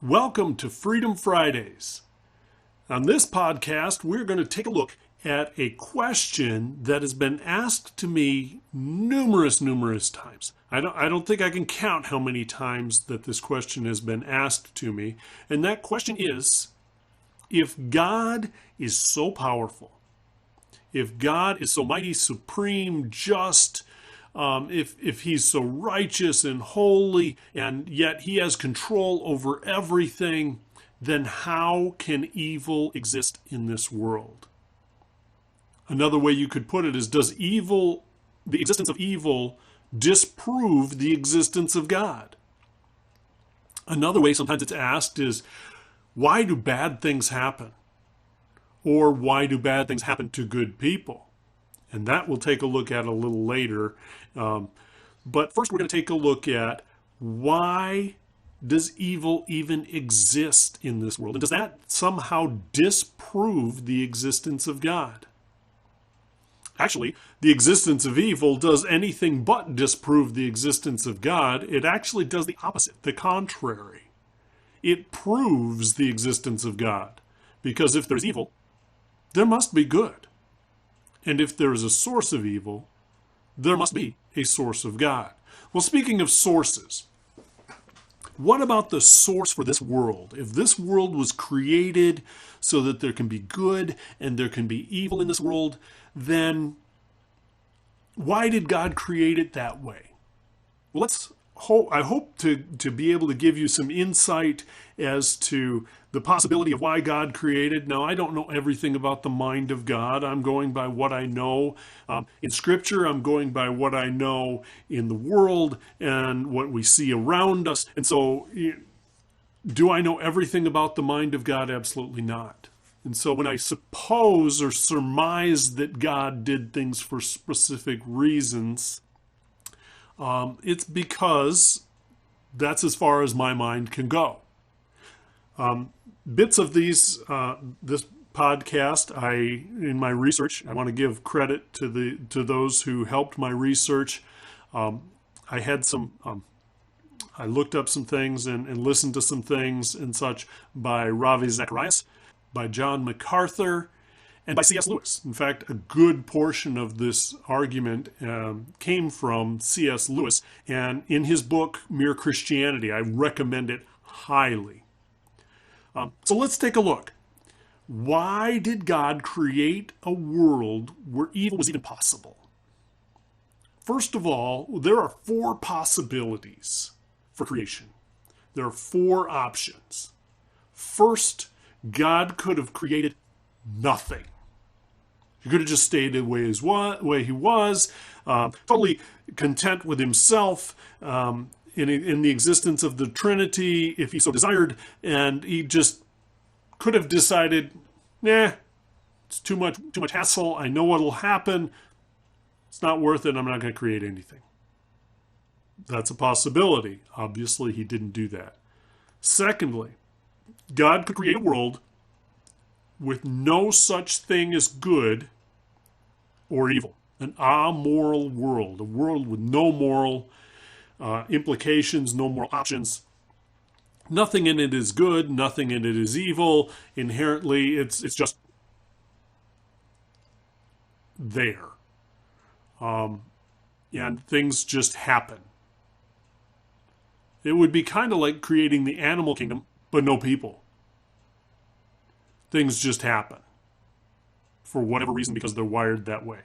Welcome to Freedom Fridays. On this podcast, we're going to take a look at a question that has been asked to me numerous times. I don't think I can count how many times that this question has been asked to me. And that question is, if God is so powerful, if God is so mighty, supreme, just, if he's so righteous and holy, and yet he has control over everything, then how can evil exist in this world? Another way you could put it is, does the existence of evil disprove the existence of God? Another way sometimes it's asked is, why do bad things happen? Or why do bad things happen to good people? And that we'll take a look at a little later. But first we're going to take a look at, why does evil even exist in this world? And does that somehow disprove the existence of God? Actually, the existence of evil does anything but disprove the existence of God. It actually does the opposite, the contrary. It proves the existence of God. Because if there's evil, there must be good. And if there is a source of evil, there must be a source of God. Well, speaking of sources, what about the source for this world? If this world was created so that there can be good and there can be evil in this world, then why did God create it that way? Well, I hope to be able to give you some insight as to the possibility of why God created. Now, I don't know everything about the mind of God. I'm going by what I know in Scripture. I'm going by what I know in the world and what we see around us. And so, do I know everything about the mind of God? Absolutely not. And so when I suppose or surmise that God did things for specific reasons, it's because that's as far as my mind can go. Bits of this podcast, in my research, I want to give credit to those who helped my research. I looked up some things and listened to some things and such by Ravi Zacharias, by John MacArthur, and by C.S. Lewis. In fact, a good portion of this argument came from C.S. Lewis, and in his book, Mere Christianity, I recommend it highly. So let's take a look. Why did God create a world where evil was even possible? First of all, there are 4 possibilities for creation. There are 4 options. First, God could have created nothing. He could have just stayed the way he was, totally content with himself, in the existence of the Trinity, if he so desired, and he just could have decided, it's too much hassle. I know what'll happen. It's not worth it. I'm not going to create anything. That's a possibility. Obviously, he didn't do that. Secondly, God could create a world with no such thing as good or evil, an amoral world, a world with no moral implications, no moral options. Nothing in it is good, nothing in it is evil. Inherently, it's just there. And things just happen. It would be kind of like creating the animal kingdom, but no people. Things just happen for whatever reason because they're wired that way.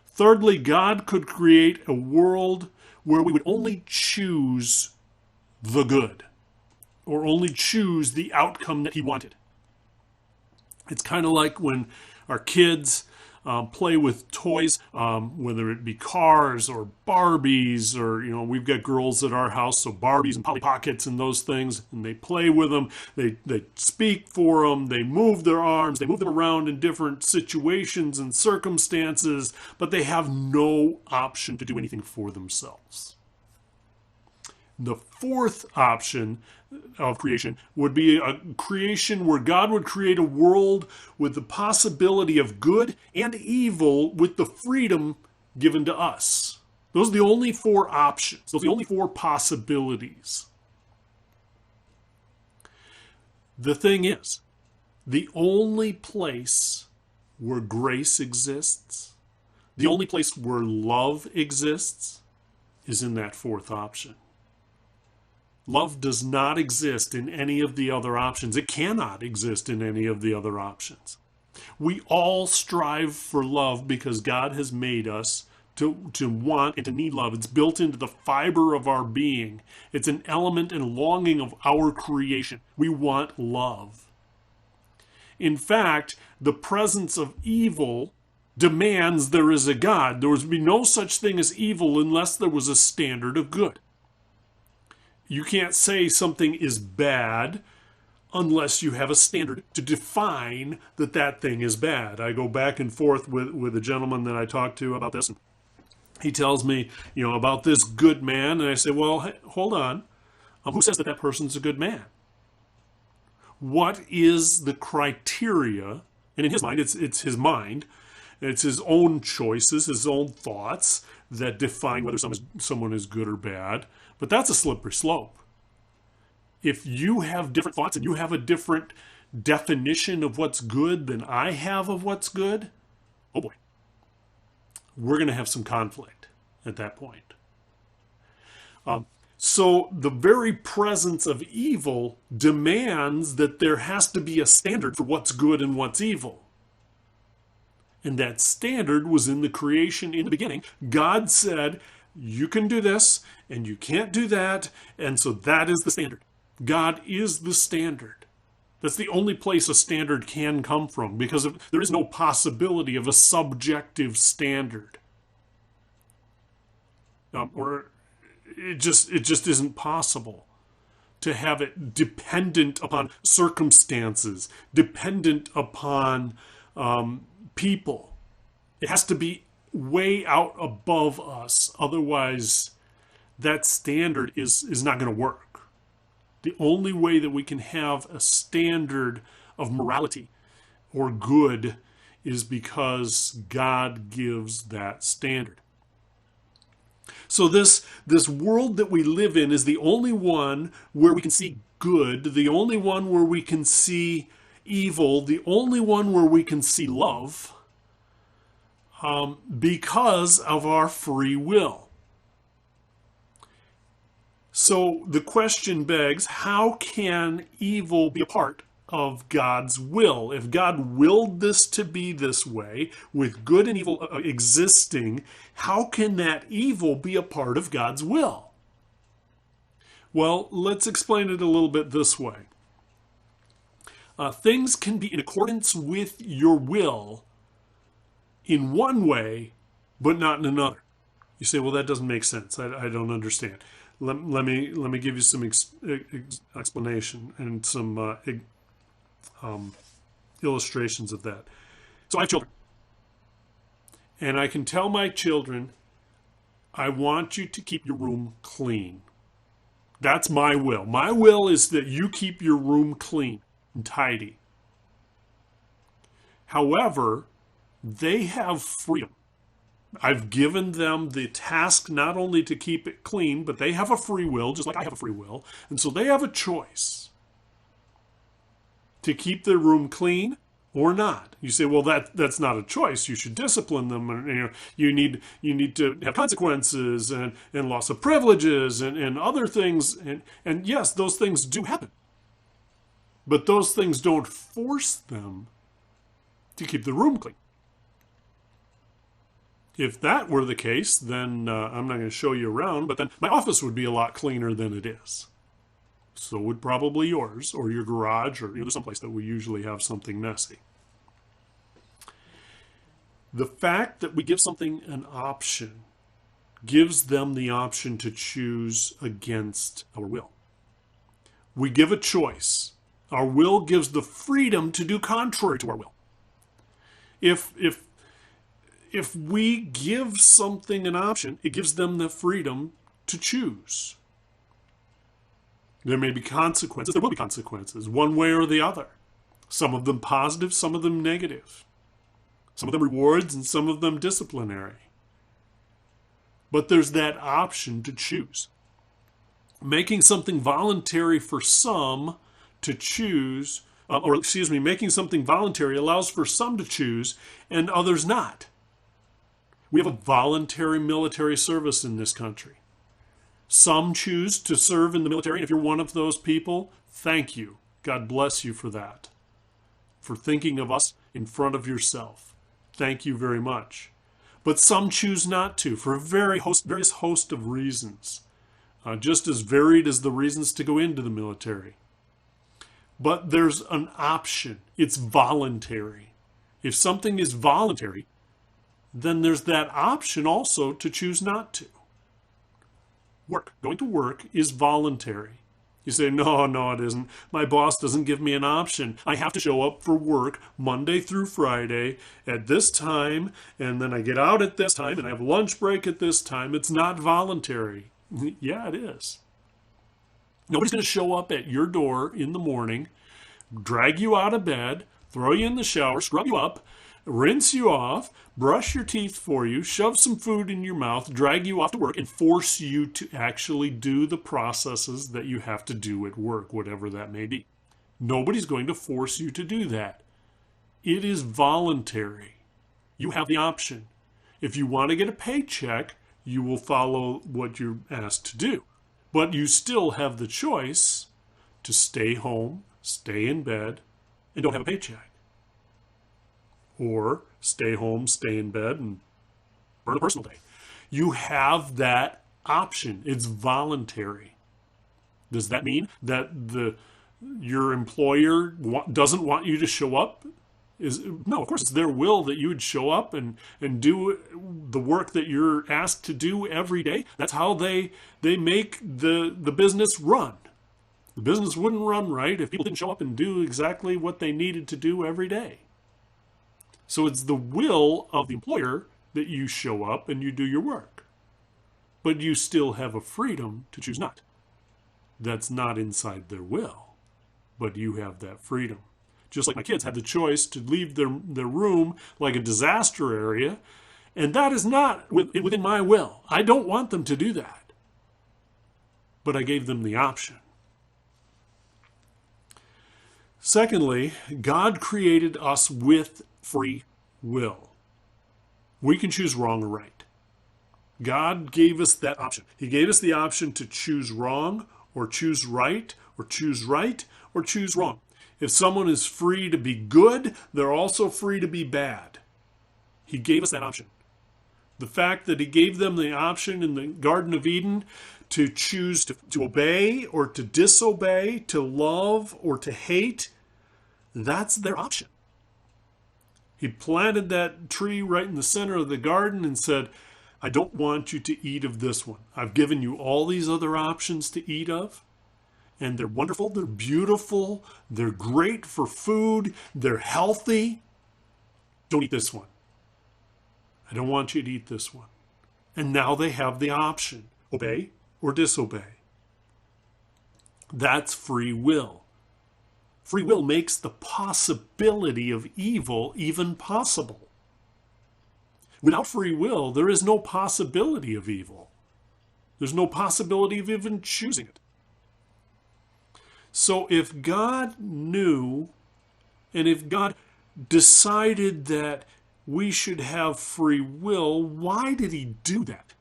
Thirdly, God could create a world where we would only choose the good, or only choose the outcome that he wanted. It's kind of like when our kids play with toys, whether it be cars or Barbies, or, we've got girls at our house, so Barbies and Polly Pockets and those things, and they play with them, they speak for them, they move their arms, they move them around in different situations and circumstances, but they have no option to do anything for themselves. The fourth option of creation would be a creation where God would create a world with the possibility of good and evil with the freedom given to us. Those are the only 4 options. Those are the only 4 possibilities. The thing is, the only place where grace exists, the only place where love exists, is in that fourth option. Love does not exist in any of the other options. It cannot exist in any of the other options. We all strive for love because God has made us to want and to need love. It's built into the fiber of our being. It's an element and longing of our creation. We want love. In fact, the presence of evil demands there is a God. There would be no such thing as evil unless there was a standard of good. You can't say something is bad unless you have a standard to define that that thing is bad. I go back and forth with a gentleman that I talked to about this. And he tells me, about this good man. And I say, well, hey, hold on. Who says that that person's a good man? What is the criteria? And in his mind, it's his mind. It's his own choices, his own thoughts that define whether someone is good or bad. But that's a slippery slope. If you have different thoughts and you have a different definition of what's good than I have of what's good, oh boy, we're going to have some conflict at that point. So the very presence of evil demands that there has to be a standard for what's good and what's evil. And that standard was in the creation in the beginning. God said, you can do this and you can't do that. And so that is the standard. God is the standard. That's the only place a standard can come from, because there is no possibility of a subjective standard. Or it just isn't possible to have it dependent upon circumstances, dependent upon people. It has to be way out above us. Otherwise, that standard is not going to work. The only way that we can have a standard of morality or good is because God gives that standard. So this world that we live in is the only one where we can see good, the only one where we can see evil, the only one where we can see love, because of our free will. So the question begs, how can evil be a part of God's will? If God willed this to be this way, with good and evil existing, how can that evil be a part of God's will? Well, let's explain it a little bit this way. Things can be in accordance with your will in one way, but not in another. You say, well, that doesn't make sense. I don't understand. Let me give you some explanation and some illustrations of that. So I have children. And I can tell my children, I want you to keep your room clean. That's my will. My will is that you keep your room clean and tidy. However, they have freedom. I've given them the task not only to keep it clean, but they have a free will, just like I have a free will. And so they have a choice to keep their room clean or not. You say, well, that's not a choice. You should discipline them. And, you need to have consequences and loss of privileges and other things. And yes, those things do happen. But those things don't force them to keep the room clean. If that were the case, then I'm not going to show you around, but then my office would be a lot cleaner than it is. So would probably yours, or your garage, or someplace that we usually have something messy. The fact that we give something an option gives them the option to choose against our will. We give a choice. Our will gives the freedom to do contrary to our will. If we give something an option, it gives them the freedom to choose. There may be consequences. There will be consequences, one way or the other. Some of them positive, some of them negative. Some of them rewards and some of them disciplinary. But there's that option to choose. Making something voluntary for some to choose, making something voluntary allows for some to choose and others not. We have a voluntary military service in this country. Some choose to serve in the military, and if you're one of those people, thank you. God bless you for that, for thinking of us in front of yourself. Thank you very much. But some choose not to for a various host of reasons, just as varied as the reasons to go into the military. But there's an option. It's voluntary. If something is voluntary, then there's that option also to choose not to. Going to work is voluntary. You say, no, it isn't. My boss doesn't give me an option. I have to show up for work Monday through Friday at this time, and then I get out at this time, and I have lunch break at this time. It's not voluntary. Yeah, it is. Nobody's going to show up at your door in the morning, drag you out of bed, throw you in the shower, scrub you up, rinse you off, brush your teeth for you, shove some food in your mouth, drag you off to work, and force you to actually do the processes that you have to do at work, whatever that may be. Nobody's going to force you to do that. It is voluntary. You have the option. If you want to get a paycheck, you will follow what you're asked to do. But you still have the choice to stay home, stay in bed, and don't have a paycheck. Or stay home, stay in bed, and burn a personal day. You have that option. It's voluntary. Does that mean that your employer doesn't want you to show up? No, of course, it's their will that you would show up and do the work that you're asked to do every day. That's how they make the business run. The business wouldn't run right if people didn't show up and do exactly what they needed to do every day. So it's the will of the employer that you show up and you do your work. But you still have a freedom to choose not. That's not inside their will, but you have that freedom. Just like my kids had the choice to leave their room like a disaster area, and that is not within my will. I don't want them to do that. But I gave them the option. Secondly, God created us with free will. We can choose wrong or right. God gave us that option. He gave us the option to choose wrong or choose right or choose right or choose wrong. If someone is free to be good, they're also free to be bad. He gave us that option. The fact that he gave them the option in the Garden of Eden to choose to obey or to disobey, to love or to hate, that's their option. He planted that tree right in the center of the garden and said, I don't want you to eat of this one. I've given you all these other options to eat of, and they're wonderful, they're beautiful, they're great for food, they're healthy. Don't eat this one. I don't want you to eat this one. And now they have the option, obey or disobey. That's free will. Free will makes the possibility of evil even possible. Without free will, there is no possibility of evil. There's no possibility of even choosing it. So if God knew, and if God decided that we should have free will, why did he do that?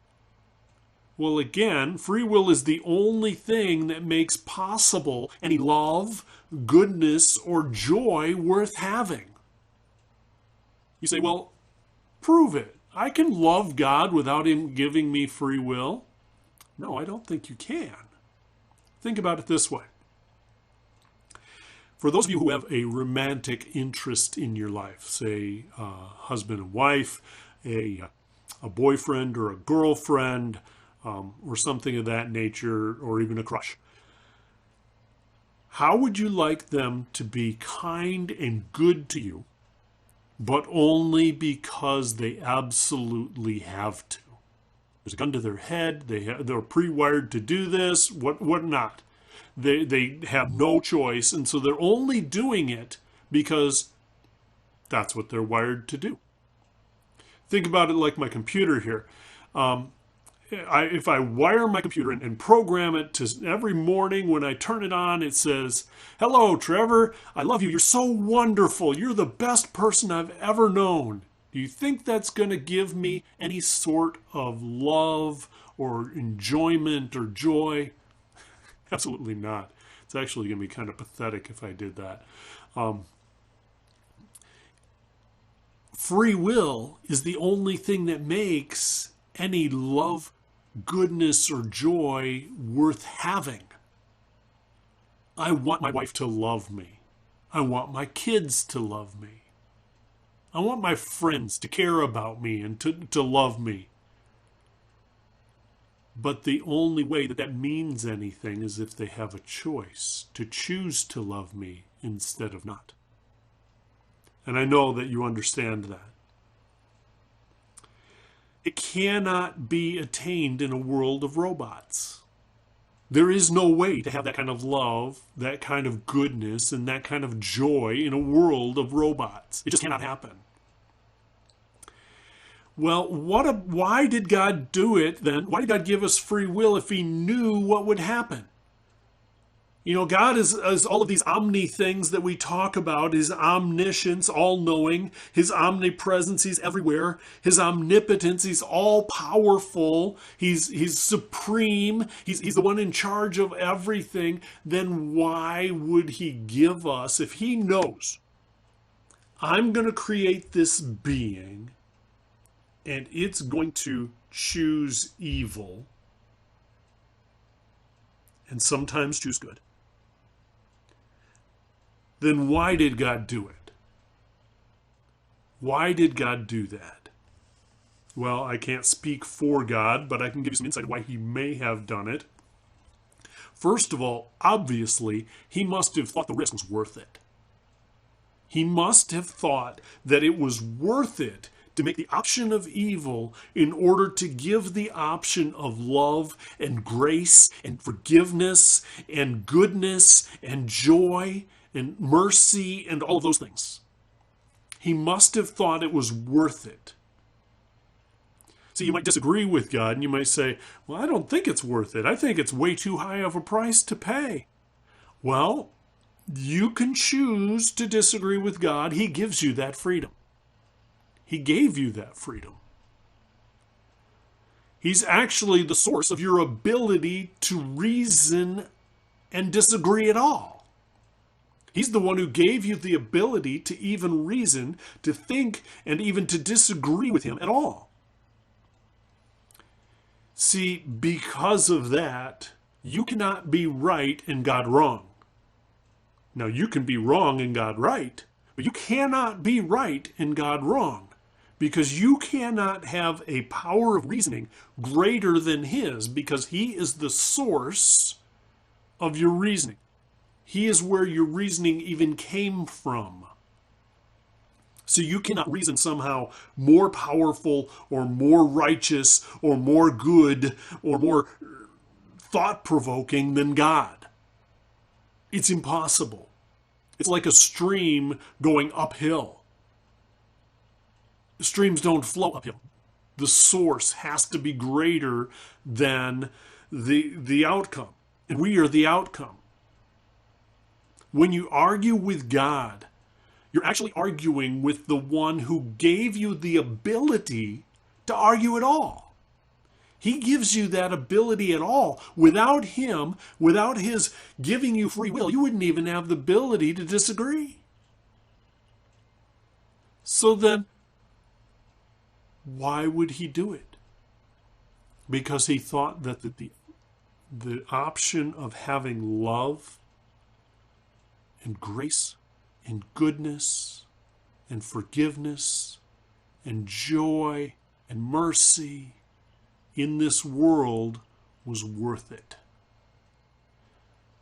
Well, again, free will is the only thing that makes possible any love, goodness, or joy worth having. You say, well, prove it. I can love God without him giving me free will. No, I don't think you can. Think about it this way. For those of you who have a romantic interest in your life, say husband and wife, a boyfriend or a girlfriend, or something of that nature, or even a crush, how would you like them to be kind and good to you, but only because they absolutely have to? There's a gun to their head, they're pre-wired to do this, what not. They have no choice, and so they're only doing it because that's what they're wired to do. Think about it like my computer here. if I wire my computer and program it to every morning when I turn it on, it says, "Hello, Trevor. I love you. You're so wonderful. You're the best person I've ever known." Do you think that's going to give me any sort of love or enjoyment or joy? Absolutely not. It's actually going to be kind of pathetic if I did that. Free will is the only thing that makes any love, goodness, or joy worth having. I want my wife to love me. I want my kids to love me. I want my friends to care about me and to love me. But the only way that means anything is if they have a choice to choose to love me instead of not. And I know that you understand that. It cannot be attained in a world of robots. There is no way to have that kind of love, that kind of goodness, and that kind of joy in a world of robots. It just cannot happen. Well, why did God do it then? Why did God give us free will if he knew what would happen? You know, God is all of these omni things that we talk about, his omniscience, all-knowing, his omnipresence, he's everywhere, his omnipotence, he's all-powerful, he's supreme, he's the one in charge of everything. Then why would he give us, if he knows, I'm going to create this being, and it's going to choose evil, and sometimes choose good, then why did God do it? Why did God do that? Well, I can't speak for God, but I can give you some insight why he may have done it. First of all, obviously, he must have thought the risk was worth it. He must have thought that it was worth it to make the option of evil in order to give the option of love and grace and forgiveness and goodness and joy and mercy and all of those things. He must have thought it was worth it. So you might disagree with God and you might say, well, I don't think it's worth it. I think it's way too high of a price to pay. Well, you can choose to disagree with God. He gives you that freedom. He gave you that freedom. He's actually the source of your ability to reason and disagree at all. He's the one who gave you the ability to even reason, to think, and even to disagree with him at all. See, because of that, you cannot be right and God wrong. Now, you can be wrong and God right, but you cannot be right and God wrong, because you cannot have a power of reasoning greater than his, because he is the source of your reasoning. He is where your reasoning even came from. So you cannot reason somehow more powerful or more righteous or more good or more thought-provoking than God. It's impossible. It's like a stream going uphill. Streams don't flow uphill. The source has to be greater than the outcome. And we are the outcome. When you argue with God, you're actually arguing with the one who gave you the ability to argue at all. He gives you that ability at all. Without him, without his giving you free will, you wouldn't even have the ability to disagree. So then, why would he do it? Because he thought that the option of having love and grace and goodness and forgiveness and joy and mercy in this world was worth it.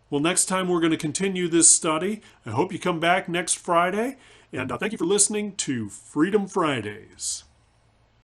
Well, next time we're going to continue this study. I hope you come back next Friday. And thank you for listening to Freedom Fridays.